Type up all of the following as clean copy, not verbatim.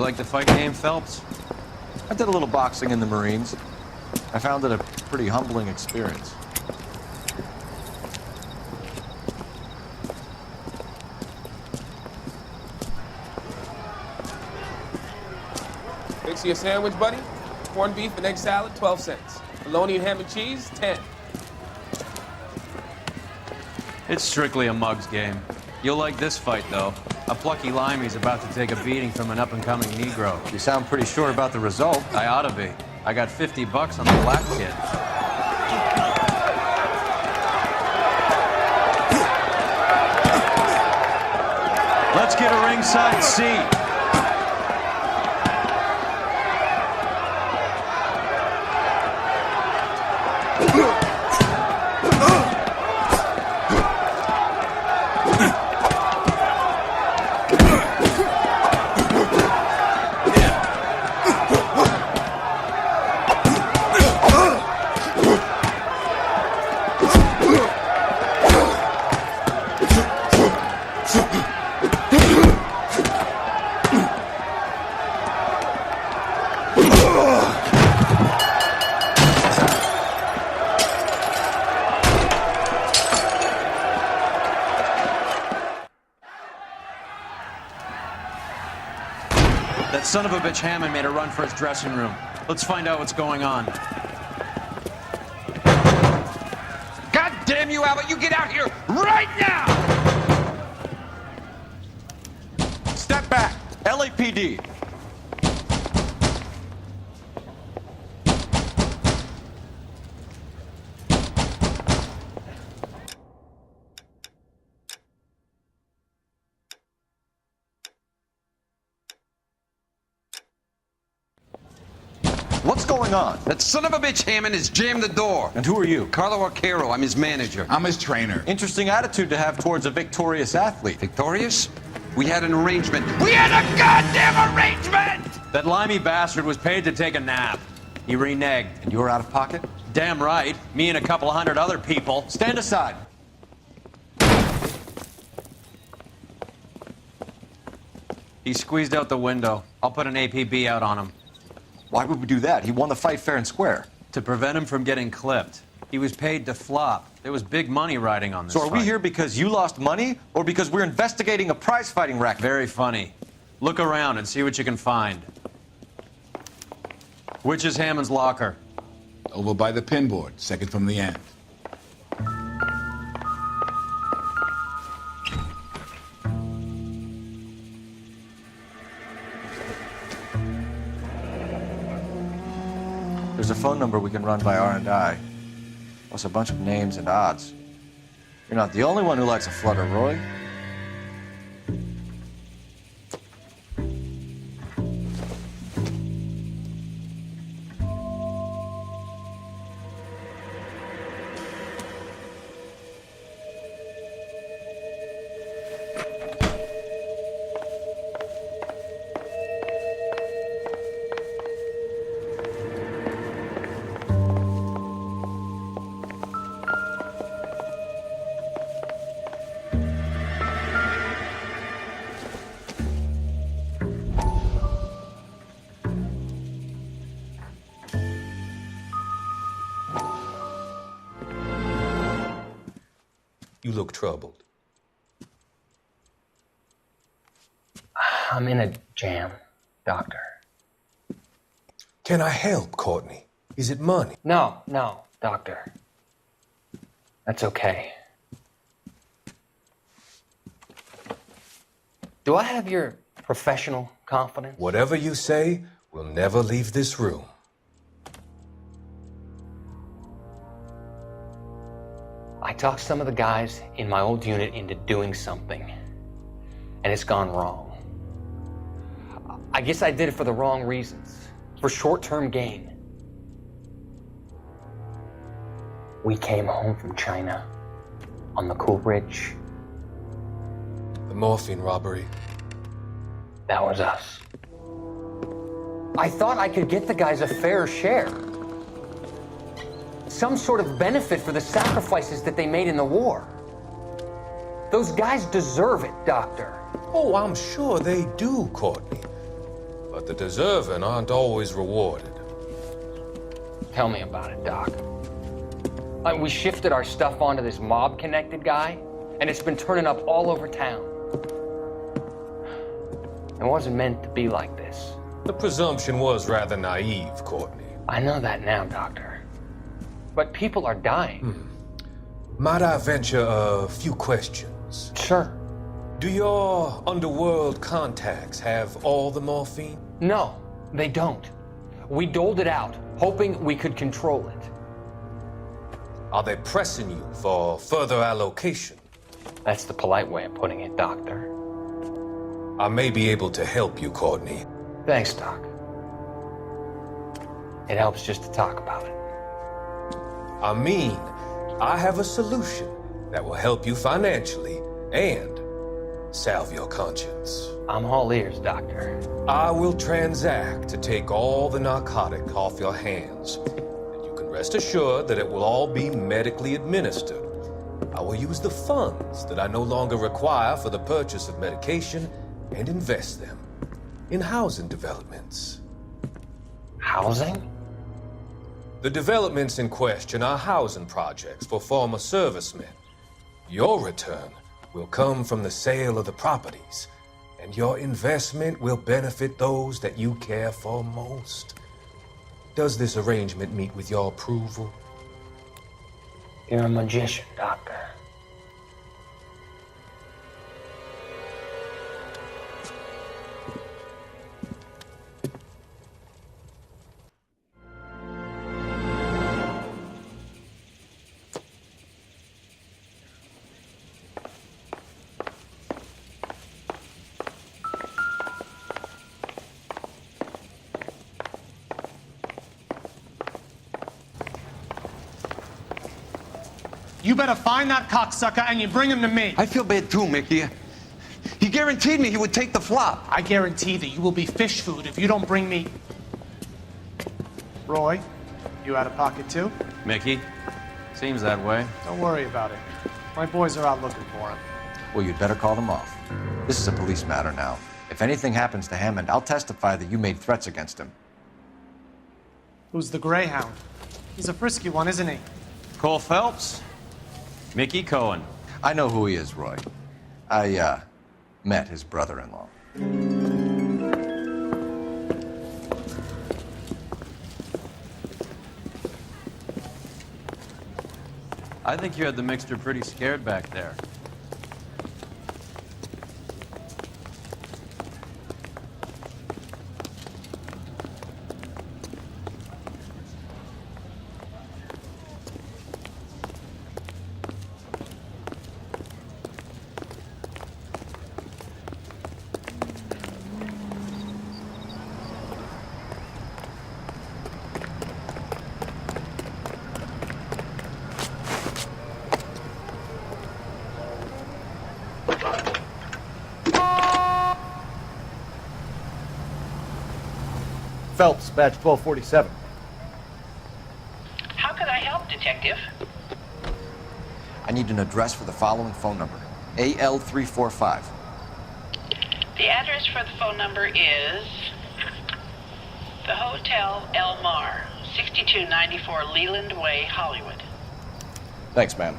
like the fight game, Phelps? I did a little boxing in the Marines. I found it a pretty humbling experience. Fix you a sandwich, buddy? Corned beef and egg salad, 12 cents. Bologna and ham and cheese, 10. It's strictly a mug's game. You'll like this fight, though. A plucky limey's about to take a beating from an up-and-coming negro. You sound pretty sure about the result. I ought to be. I got $50 on the black kid. Let's get a ringside seat. That son of a bitch Hammond made a run for his dressing room. Let's find out what's going on. God damn you, Albert! You get out here right now! Step back! LAPD! What's going on? That son of a bitch Hammond has jammed the door. And who are you? Carlo I'm his manager. I'm his trainer. Interesting attitude to have towards a victorious athlete. Victorious? We had an arrangement. We had a goddamn arrangement! That limey bastard was paid to take a nap. He reneged. And you were out of pocket? Damn right. Me and a couple hundred other people. Stand aside. He squeezed out the window. I'll put an APB out on him. Why would we do that? He won the fight fair and square. To prevent him from getting clipped. He was paid to flop. There was big money riding on this So are we fight. here because you lost money or because we're investigating a prize-fighting racket? Very funny. Look around and see what you can find. Which is Hammond's locker? Over by the pinboard, second from the end. There's a phone number we can run by R&I. Plus a bunch of names and odds. You're not the only one who likes a flutter, Roy. You look troubled. I'm in a jam, Doctor. Can I help, Courtney? Is it money? No, Doctor. That's okay. Do I have your professional confidence? Whatever you say, we'll never leave this room. I talked some of the guys in my old unit into doing something, and it's gone wrong. I guess I did it for the wrong reasons, for short-term gain. We came home from China on the Cool Bridge. The morphine robbery. That was us. I thought I could get the guys a fair share. Some sort of benefit for the sacrifices that they made in the war. Those guys deserve it, Doctor. Oh, I'm sure they do, Courtney. but the deserving aren't always rewarded. Tell me about it, Doc. We shifted our stuff onto this mob-connected guy, and it's been turning up all over town. It wasn't meant to be like this. The presumption was rather naive, Courtney. I know that now, Doctor. But people are dying. Might I venture a few questions? Sure. Do your underworld contacts have all the morphine? No, they don't. We doled it out, hoping we could control it. Are they pressing you for further allocation? That's the polite way of putting it, Doctor. I may be able to help you, Courtney. Thanks, Doc. It helps just to talk about it. I mean, I have a solution that will help you financially and salve your conscience. I'm all ears, Doctor. I will transact to take all the narcotic off your hands. And you can rest assured that it will all be medically administered. I will use the funds that I no longer require for the purchase of medication and invest them in housing developments. Housing? The developments in question are housing projects for former servicemen. Your return will come from the sale of the properties, and your investment will benefit those that you care for most. Does this arrangement meet with your approval? You're a magician, Doctor. You better find that cocksucker and you bring him to me. I feel bad too, Mickey. He guaranteed me he would take the flop. I guarantee that you will be fish food if you don't bring me... Roy, you out of pocket too? Mickey? Seems that way. Don't worry about it. My boys are out looking for him. Well, you'd better call them off. This is a police matter now. If anything happens to Hammond, I'll testify that you made threats against him. Who's the Greyhound? He's a frisky one, isn't he? Cole Phelps? Mickey Cohen. I know who he is, Roy. I, met his brother-in-law. I think you had the mixture pretty scared back there. Phelps, badge 1247. How could I help, Detective? I need an address for the following phone number. AL345. The address for the phone number is the Hotel El Mar, 6294 Leland Way, Hollywood. Thanks, ma'am.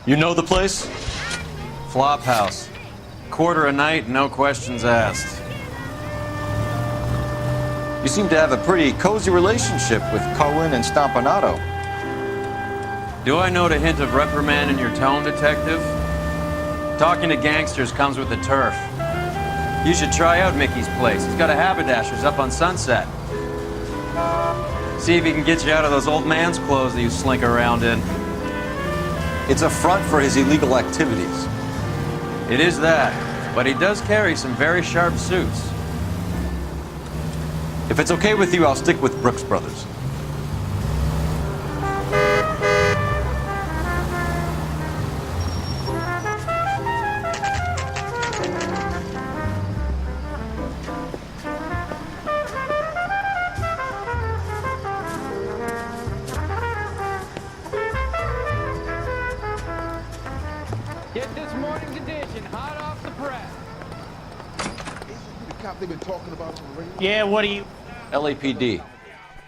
You know the place? Flop house. Quarter a night, no questions asked. You seem to have a pretty cozy relationship with Cohen and Stompanato. Do I note a hint of reprimand in your tone, Detective? Talking to gangsters comes with the turf. You should try out Mickey's place. He's got a haberdasher's up on Sunset. See if he can get you out of those old man's clothes that you slink around in. It's a front for his illegal activities. It is that, but he does carry some very sharp suits. If it's okay with you, I'll stick with Brooks Brothers. Get this morning's edition hot off the press. The cop they've been talking about on the radio? Yeah, what do you... LAPD.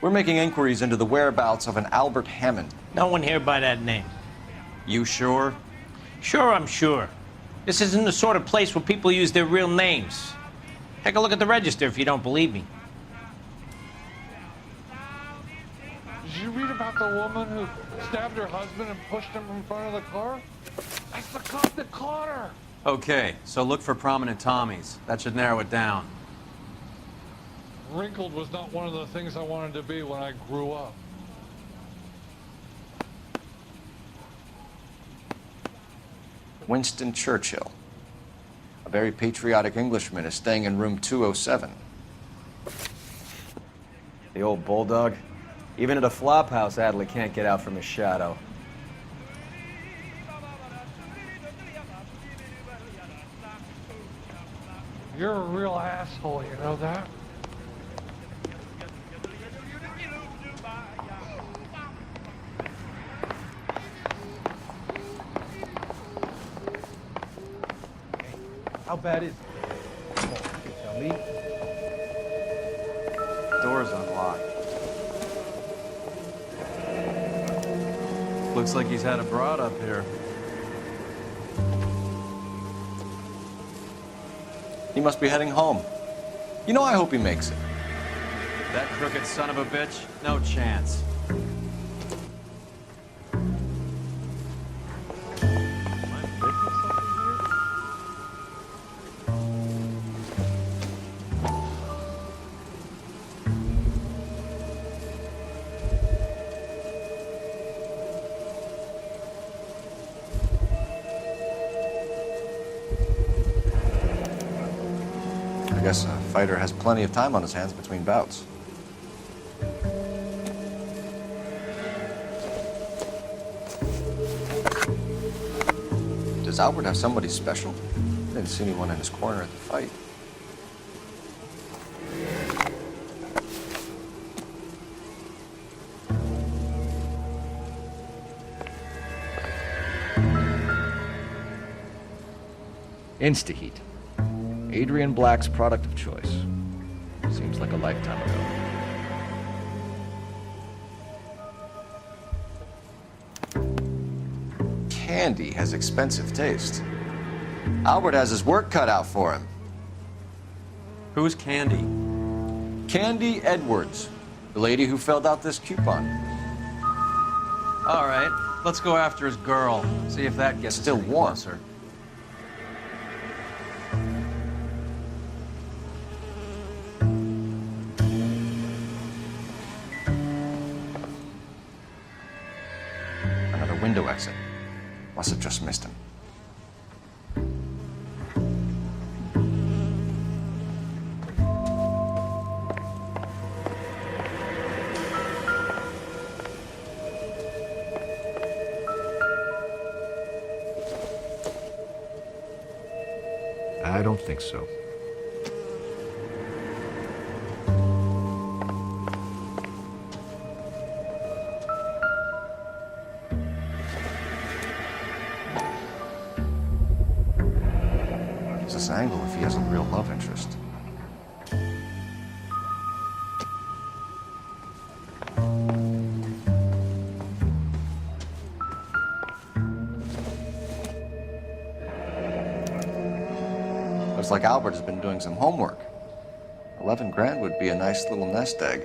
We're making inquiries into the whereabouts of an Albert Hammond. No one here by that name. You sure? Sure, I'm sure. This isn't the sort of place where people use their real names. Take a look at the register if you don't believe me. Did you read about the woman who stabbed her husband and pushed him in front of the car? That's the cop that caught her. Okay, so look for prominent Tommies. That should narrow it down. Wrinkled was not one of the things I wanted to be when I grew up. Winston Churchill. A very patriotic Englishman is staying in room 207. The old bulldog. Even at a flop house, Adley can't get out from his shadow. You're a real asshole, you know that? How bad is it? Come on, you tell me. Door's unlocked. Looks like he's had a broad up here. He must be heading home. You know, I hope he makes it. That crooked son of a bitch? No chance. I guess a fighter has plenty of time on his hands between bouts. Does Albert have somebody special? I didn't see anyone in his corner at the fight. Instaheat. Adrian Black's product of choice. Seems like a lifetime ago. Candy has expensive taste. Albert has his work cut out for him. Who's Candy? Candy Edwards, the lady who filled out this coupon. All right, let's go after his girl. See if that gets us Still any warm. closer. Another window exit. Must have just missed him. I don't think so. What's this angle if he has a real love interest? Looks like Albert has been doing some homework. 11 grand would be a nice little nest egg.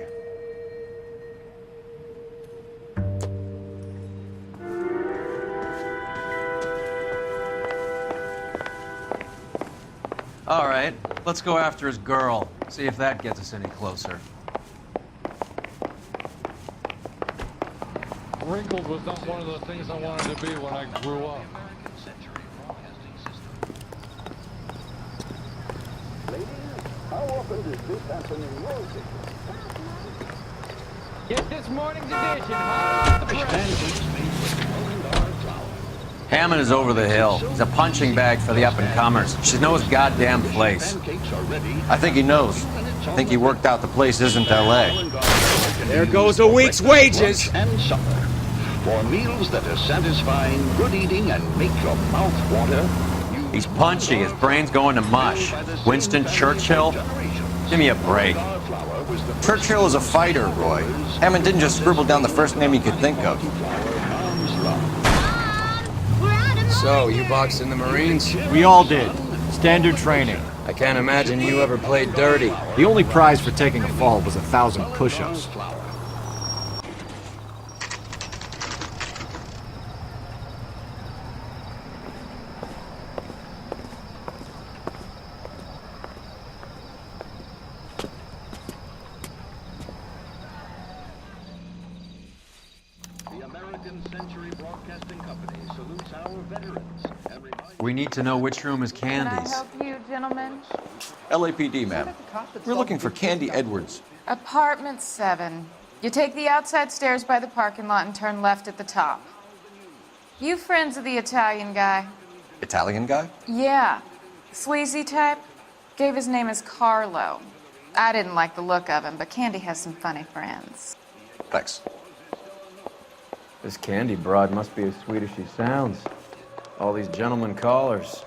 All right, let's go after his girl. See if that gets us any closer. Wrinkled was not one of the things I wanted to be when I grew up. How often does this happen in your city? Get this morning's edition hot off the press. Hammond is over the hill. He's a punching bag for the up-and-comers. She knows goddamn place. I think he knows. I think he worked out the place isn't L.A. There goes a week's wages. And supper. For meals that are satisfying, good eating, and make your mouth water, He's punchy, his brain's going to mush. Winston Churchill? Give me a break. Churchill is a fighter, Roy. Hammond didn't just scribble down the first name he could think of. So, you boxed in the Marines? We all did. Standard training. I can't imagine you ever played dirty. The only prize for taking a fall was 1,000 push-ups. We need to know which room is Candy's. Can I help you, gentlemen? LAPD, ma'am. We're looking for Candy Edwards. Apartment 7. You take the outside stairs by the parking lot and turn left at the top. You friends of the Italian guy? Italian guy? Yeah. Sleazy type? Gave his name as Carlo. I didn't like the look of him, but Candy has some funny friends. Thanks. This Candy broad must be as sweet as she sounds. All these gentlemen callers.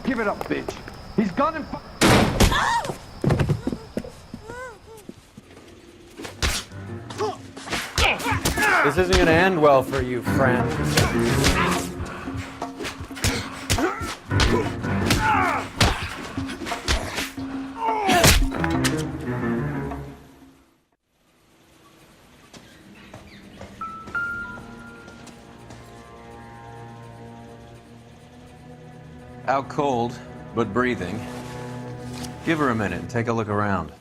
Give it up, bitch. He's gone and This isn't gonna end well for you, friend. Out cold, but breathing. Give her a minute and take a look around.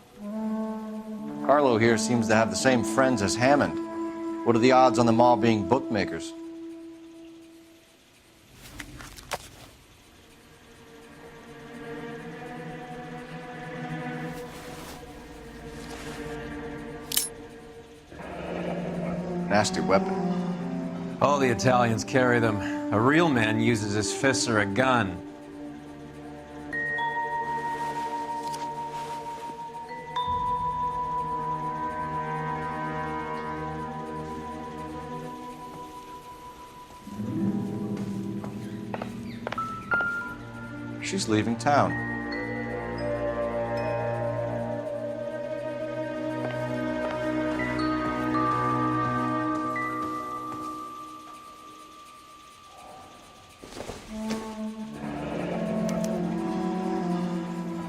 Carlo here seems to have the same friends as Hammond. What are the odds on them all being bookmakers? Nasty weapon. All the Italians carry them. A real man uses his fists or a gun. She's leaving town.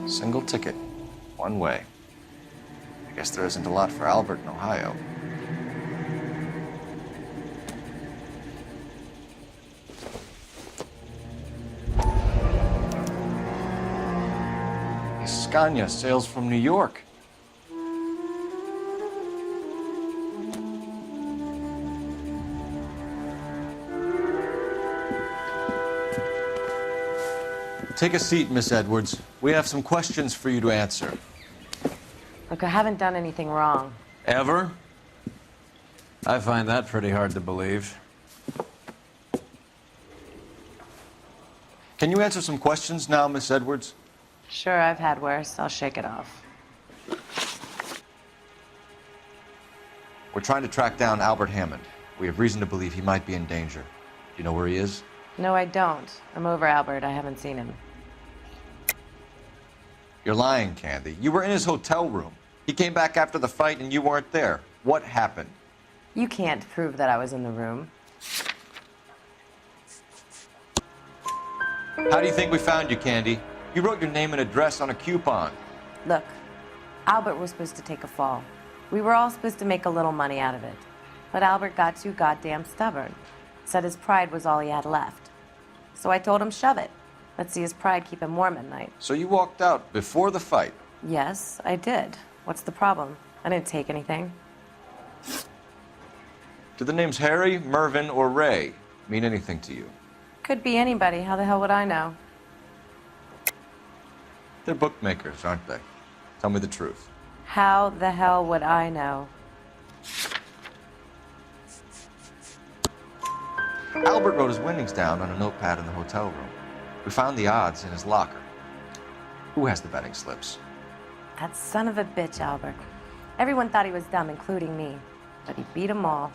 Single ticket, one way. I guess there isn't a lot for Albert in Ohio. Scania sails from New York. Take a seat, Miss Edwards. We have some questions for you to answer. Look, I haven't done anything wrong. Ever? I find that pretty hard to believe. Can you answer some questions now, Miss Edwards? Sure, I've had worse. I'll shake it off. We're trying to track down Albert Hammond. We have reason to believe he might be in danger. Do you know where he is? No, I don't. I'm over Albert. I haven't seen him. You're lying, Candy. You were in his hotel room. He came back after the fight and you weren't there. What happened? You can't prove that I was in the room. How do you think we found you, Candy? You wrote your name and address on a coupon. Look, Albert was supposed to take a fall. We were all supposed to make a little money out of it. But Albert got too goddamn stubborn. Said his pride was all he had left. So I told him, shove it. Let's see his pride keep him warm at night. So you walked out before the fight? Yes, I did. What's the problem? I didn't take anything. Do the names Harry, Mervyn, or Ray mean anything to you? Could be anybody. How the hell would I know? They're bookmakers, aren't they? Tell me the truth. How the hell would I know? Albert wrote his winnings down on a notepad in the hotel room. We found the odds in his locker. Who has the betting slips? That son of a bitch, Albert. Everyone thought he was dumb, including me. But he beat them all.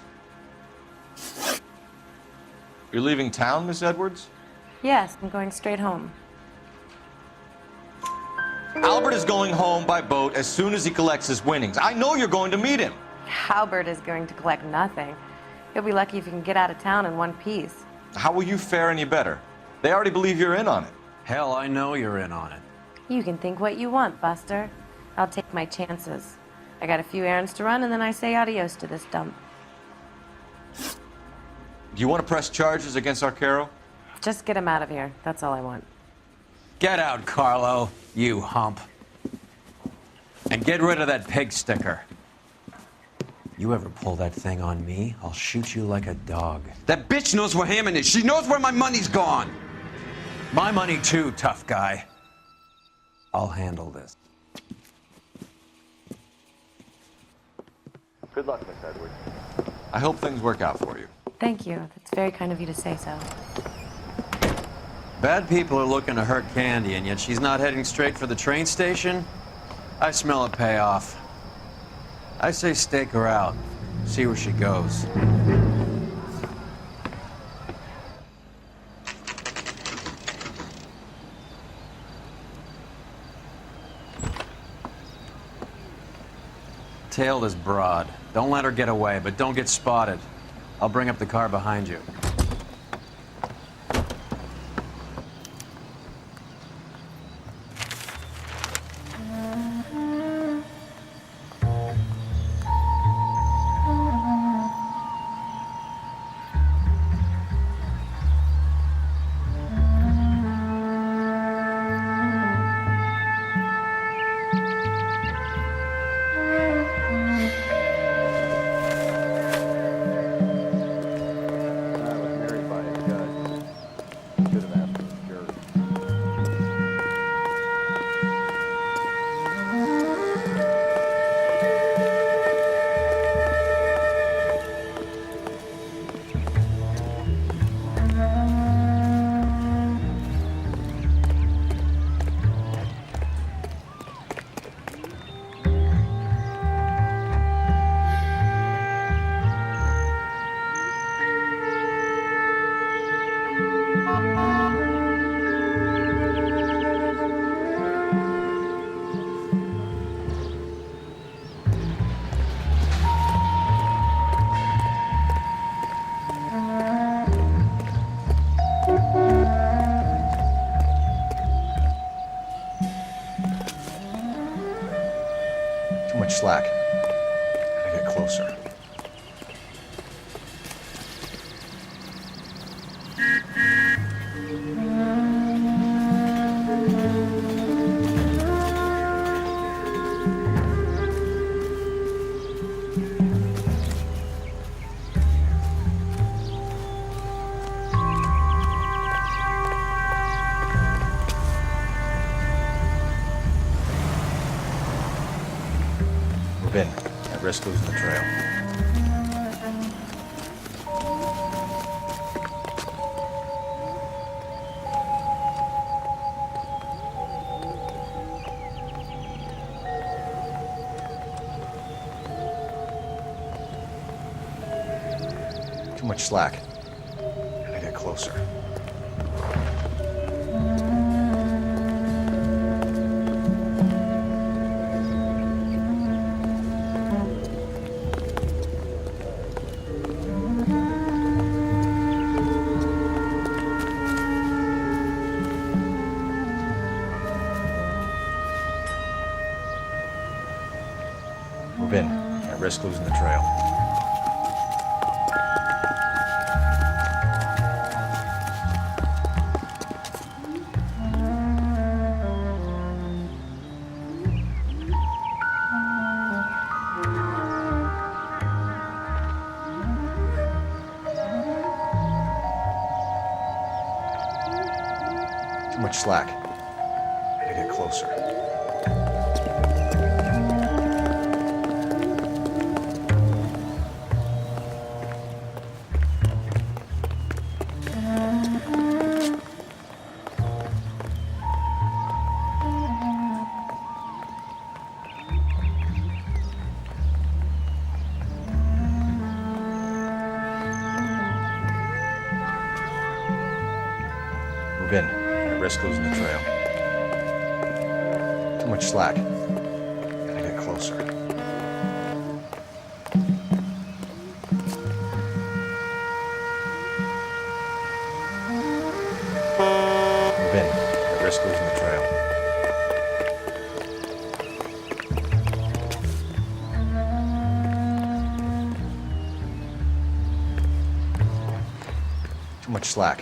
You're leaving town, Miss Edwards? Yes, I'm going straight home. Albert is going home by boat as soon as he collects his winnings. I know you're going to meet him. Albert is going to collect nothing. He'll be lucky if he can get out of town in one piece. How will you fare any better? They already believe you're in on it. Hell, I know you're in on it. You can think what you want, Buster. I'll take my chances. I got a few errands to run, and then I say adios to this dump. Do you want to press charges against Arcaro? Just get him out of here. That's all I want. Get out, Carlo, you hump. And get rid of that pig sticker. You ever pull that thing on me, I'll shoot you like a dog. That bitch knows where Hammond is. She knows where my money's gone. My money too, tough guy. I'll handle this. Good luck, Miss Edwards. I hope things work out for you. Thank you. That's very kind of you to say so. Bad people are looking to hurt Candy, and yet she's not heading straight for the train station? I smell a payoff. I say stake her out. See where she goes. Tail this broad. Don't let her get away, but don't get spotted. I'll bring up the car behind you. Too much slack. Gotta get closer. In. At risk losing the trail. Too much slack. Gotta get closer. Move in. At risk losing the trail. Too much slack. Gotta get closer. Move in. I risk losing the trail. Too much slack. Gotta get closer. Move in. I risk losing the trail. Too much slack.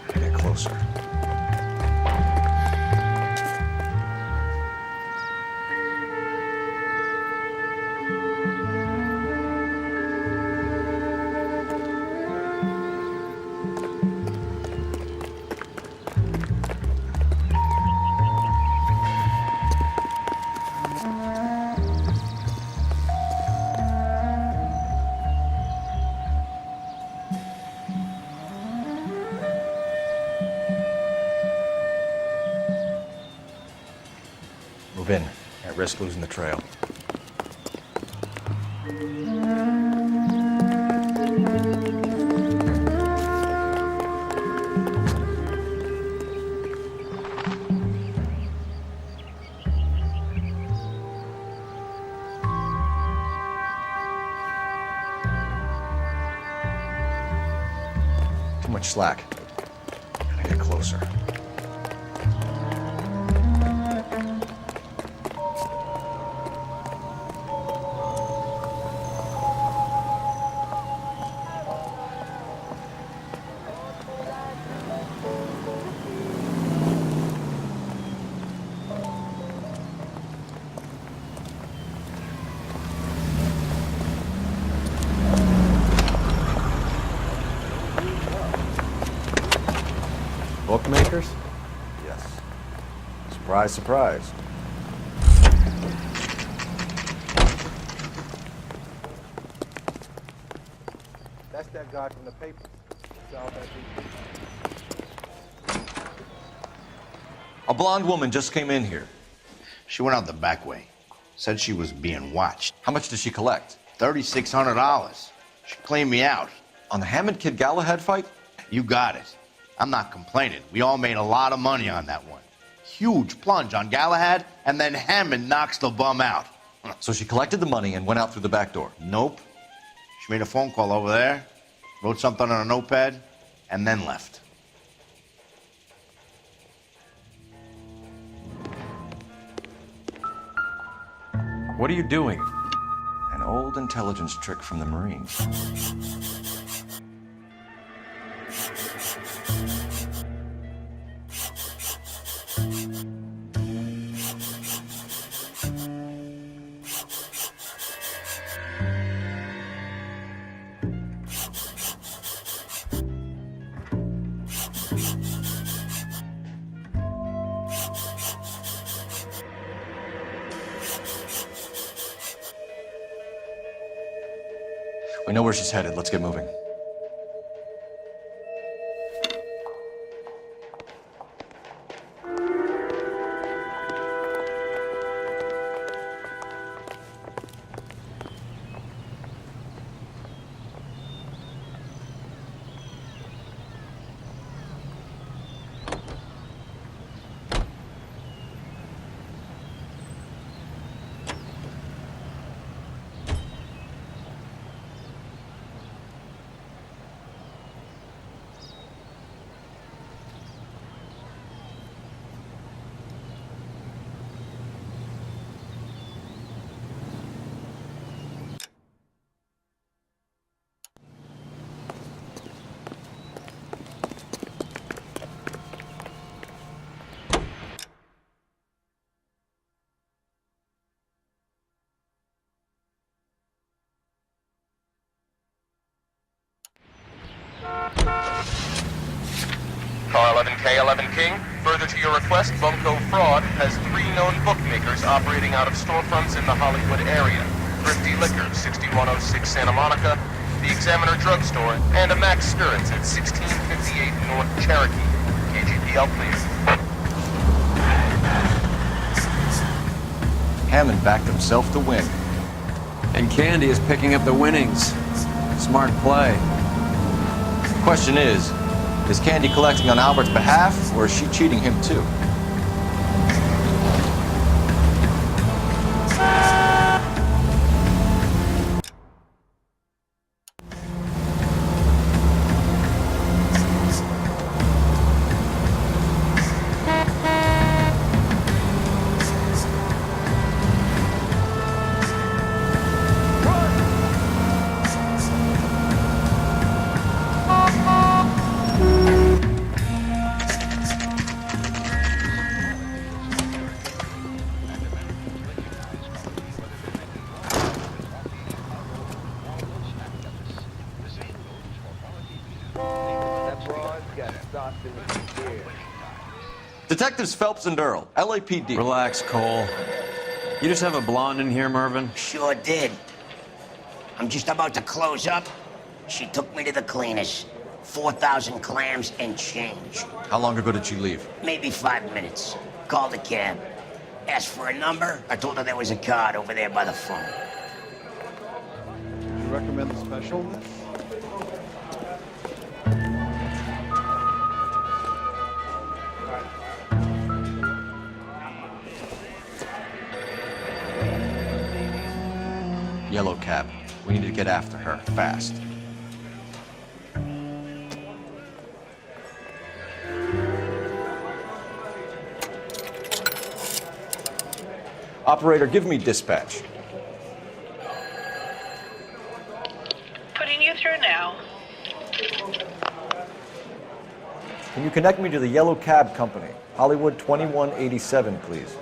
Gotta get closer. Move in. At risk losing the trail. Too much slack. Gotta get closer. Bookmakers? Yes. Surprise, surprise. That's that guy from the paper. A blonde woman just came in here. She went out the back way. Said she was being watched. How much did she collect? $3,600. She cleaned me out. On the Hammond Kid Galahad fight? You got it. I'm not complaining. We all made a lot of money on that one. Huge plunge on Galahad, and then Hammond knocks the bum out. So she collected the money and went out through the back door? Nope. She made a phone call over there, wrote something on a notepad, and then left. What are you doing? An old intelligence trick from the Marines. We know where she's headed. Let's get moving. Car 11K, 11 King. Further to your request, Bunko Fraud has 3 known bookmakers operating out of storefronts in the Hollywood area. Thrifty Liquor, 6106 Santa Monica, the Examiner Drugstore, and a Max Spirits at 1658 North Cherokee. KGPL, please. Hammond backed himself to win. And Candy is picking up the winnings. Smart play. Question is, Is Candy collecting on Albert's behalf, or is she cheating him too? Detectives Phelps and Earl, LAPD. Relax, Cole. You just have a blonde in here, Mervyn? Sure did. I'm just about to close up. She took me to the cleaners. 4,000 clams and change. How long ago did she leave? Maybe 5 minutes. Called a cab. Asked for a number. I told her there was a card over there by the phone. Do you recommend the special list? Yellow cab. We need to get after her, fast. Operator, give me dispatch. Putting you through now. Can you connect me to the Yellow Cab Company? Hollywood 2187, please.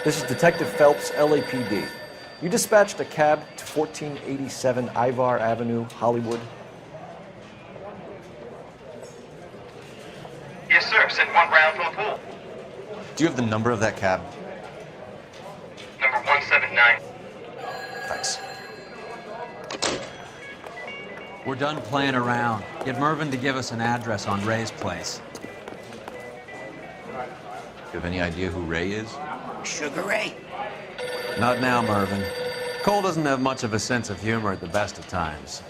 This is Detective Phelps, LAPD. You dispatched a cab to 1487 Ivar Avenue, Hollywood. Yes, sir. Send one round from the pool. Do you have the number of that cab? Number 179. Thanks. We're done playing around. Get Mervyn to give us an address on Ray's place. You have any idea who Ray is? Sugar Ray? Not now, Mervyn. Cole doesn't have much of a sense of humor at the best of times.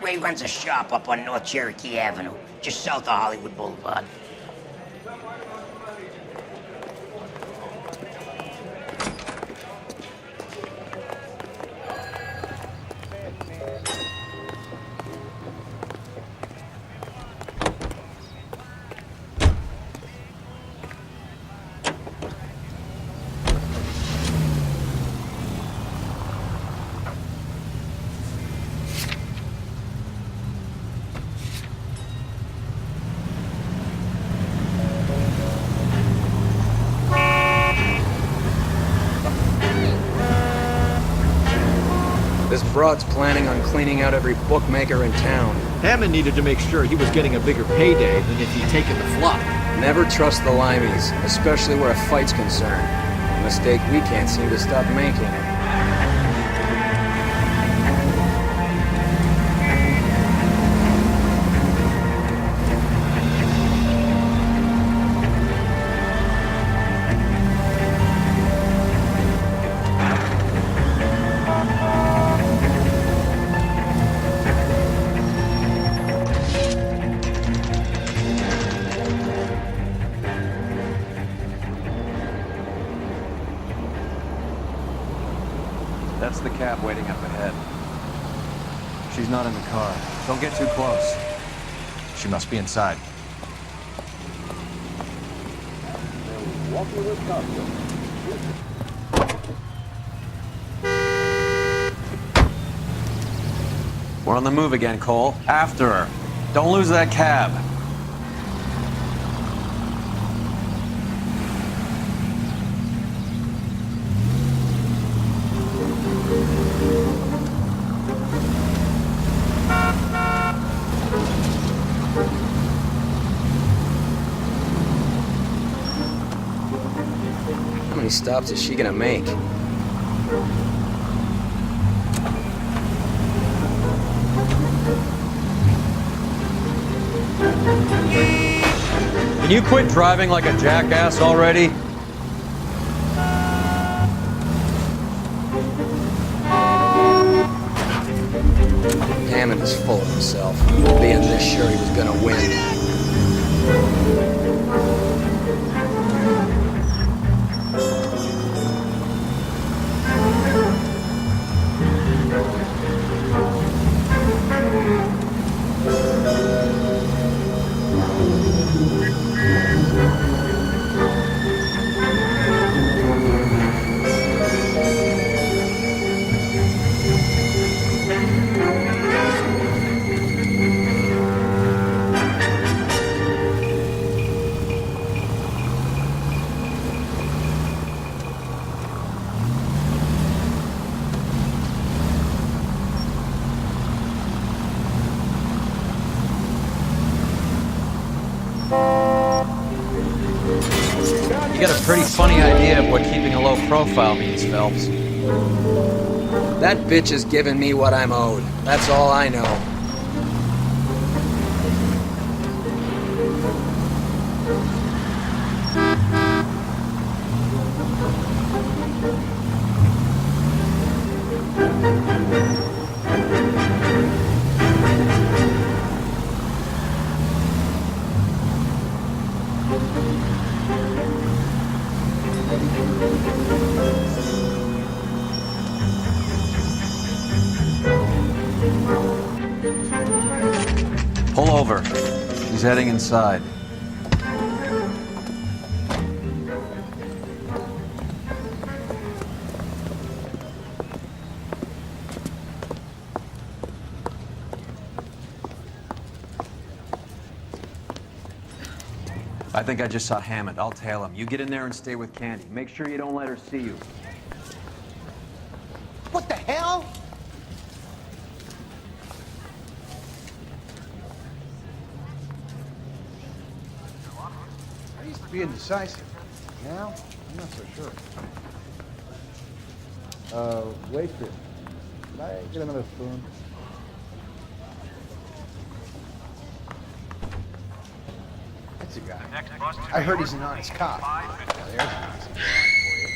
Ray runs a shop up on North Cherokee Avenue, just south of Hollywood Boulevard. This broad's planning on cleaning out every bookmaker in town. Hammond needed to make sure he was getting a bigger payday than if he'd taken the flop. Never trust the limeys, especially where a fight's concerned. A mistake we can't seem to stop making. That's the cab waiting up ahead. She's not in the car. Don't get too close. She must be inside. We're on the move again, Cole. After her. Don't lose that cab. How many stops is she gonna make? Can you quit driving like a jackass already? Hammond is full of himself. Being this sure he was gonna win. You got a pretty funny idea of what keeping a low profile means, Phelps. That bitch is giving me what I'm owed. That's all I know. Pull over. He's heading inside. I think I just saw Hammond. I'll tail him. You get in there and stay with Candy. Make sure you don't let her see you. What the hell? I used to be indecisive. Now, I'm not so sure. Waitress, can I get another spoon? That's a guy. I heard he's an honest cop. There's an honest guy for you.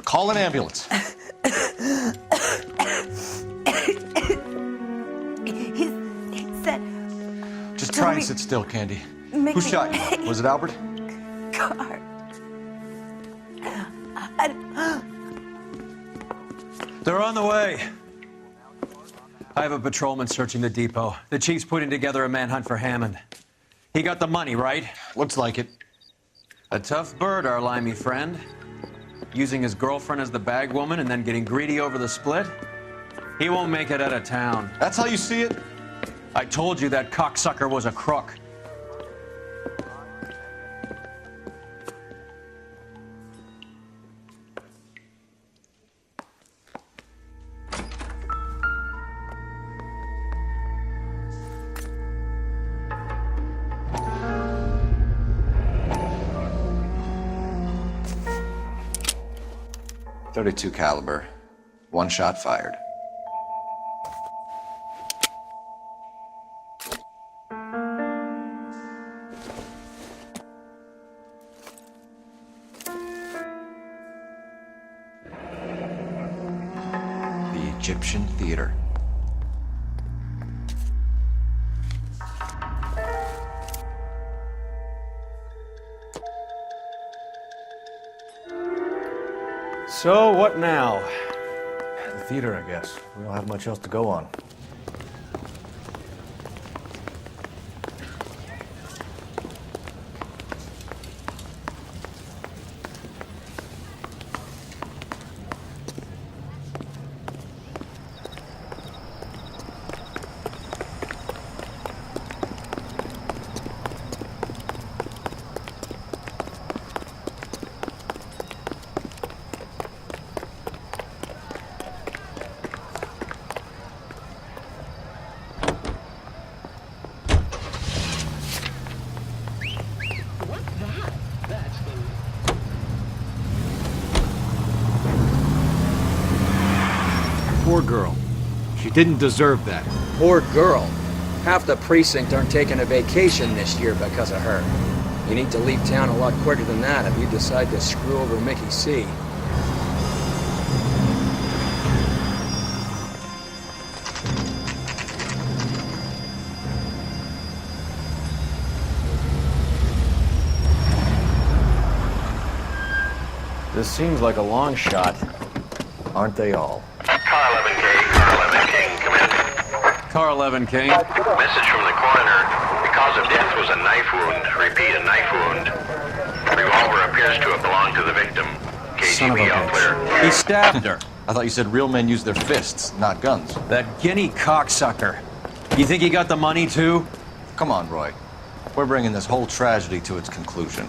Call an ambulance. He said... Just try and sit still, Candy. Mickey. Who shot you? Was it Albert? Car. They're on the way. I have a patrolman searching the depot. The chief's putting together a manhunt for Hammond. He got the money, right? Looks like it. A tough bird, our limey friend. Using his girlfriend as the bag woman and then getting greedy over the split. He won't make it out of town. That's how you see it? I told you that cocksucker was a crook. .32 caliber. One shot fired. The Egyptian Theater. So, what now? The theater, I guess. We don't have much else to go on. Poor girl. She didn't deserve that. Poor girl. Half the precinct aren't taking a vacation this year because of her. You need to leave town a lot quicker than that if you decide to screw over Mickey C. This seems like a long shot. Aren't they all? Car 11K, Car 11 King, come in. Car 11 King. Message from the coroner. The cause of death was a knife wound. Repeat, a knife wound. The revolver appears to have belonged to the victim. Son of a KGPL clear. bitch. He stabbed her. I thought you said real men use their fists, not guns. That guinea cocksucker. You think he got the money too? Come on, Roy. We're bringing this whole tragedy to its conclusion.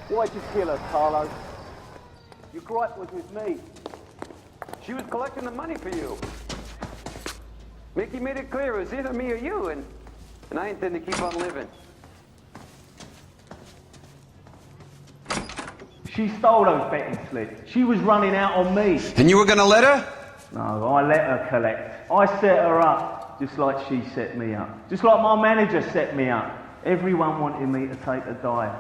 Why'd you kill her, Carlo? Your gripe was with me. She was collecting the money for you. Mickey made it clear it was either me or you, and I intend to keep on living. She stole those betting slips. She was running out on me. And you were gonna let her? No, I let her collect. I set her up, just like she set me up. Just like my manager set me up. Everyone wanted me to take a dive.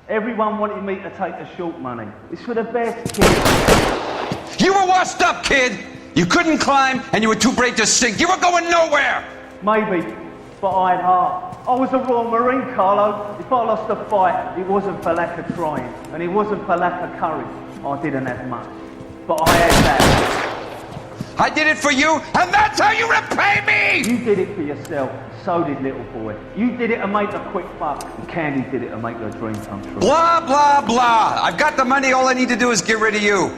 Everyone wanted me to take the short money. It's for the best, kid. You were washed up, kid! You couldn't climb, and you were too brave to sink. You were going nowhere! Maybe, but I had heart. I was a Royal Marine, Carlo. If I lost a fight, it wasn't for lack of trying, and it wasn't for lack of courage. I didn't have much, but I had that. I did it for you, and that's how you repay me! You did it for yourself. So did little boy. You did it to make a quick buck, and Candy did it to make her dream come true. Blah, blah, blah. I've got the money. All I need to do is get rid of you.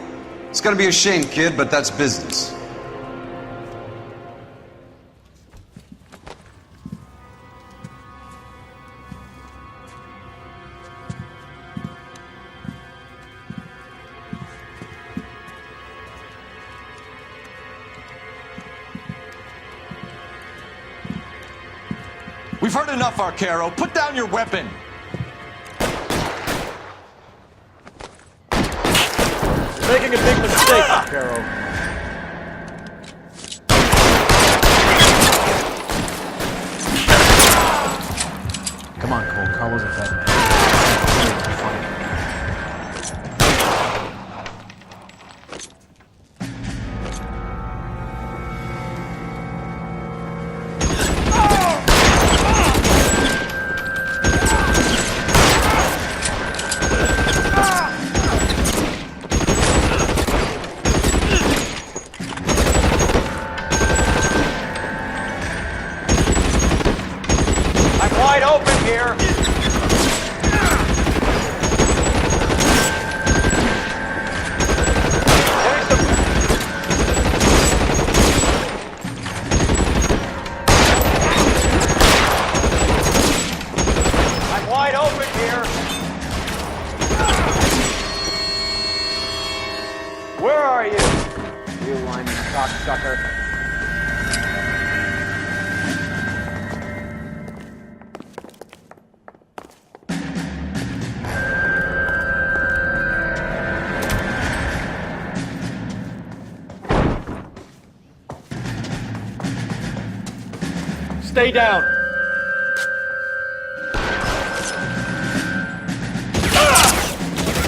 It's gonna be a shame, kid, but that's business. We've heard enough, Arcaro. Put down your weapon. You're making a big mistake, Arcaro. Come on, Cole. Carlo's a bad man. Wide open here. I'm wide open here. Where are you? You lying cocksucker. Stay down.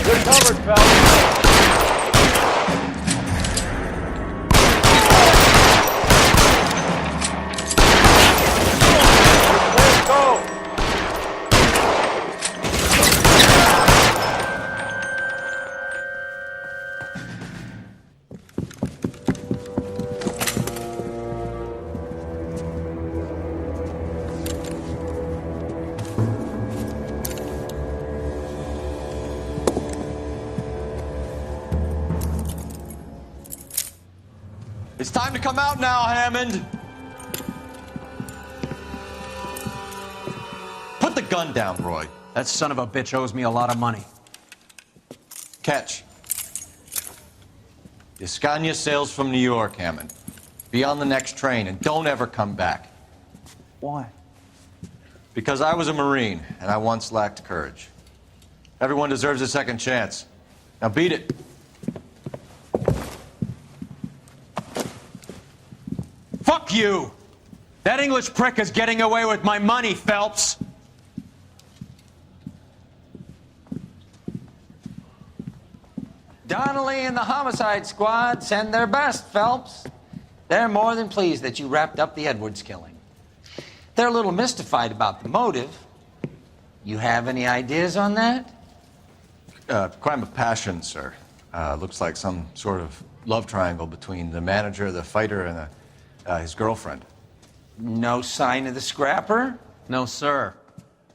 Good covered, fellas. Let's go. It's time to come out now, Hammond. Put the gun down, Roy. That son of a bitch owes me a lot of money. Catch. Escania sails from New York, Hammond. Be on the next train and don't ever come back. Why? Because I was a Marine, and I once lacked courage. Everyone deserves a second chance. Now beat it. Fuck you! That English prick is getting away with my money, Phelps! Donnelly and the homicide squad send their best, Phelps. They're more than pleased that you wrapped up the Edwards killing. They're a little mystified about the motive. You have any ideas on that? Crime of passion, sir. Looks like some sort of love triangle between the manager, the fighter, and his girlfriend. No sign of the scrapper? No, sir.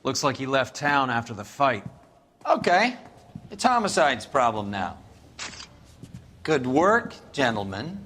Looks like he left town after the fight. Okay. It's homicide's problem now. Good work, gentlemen.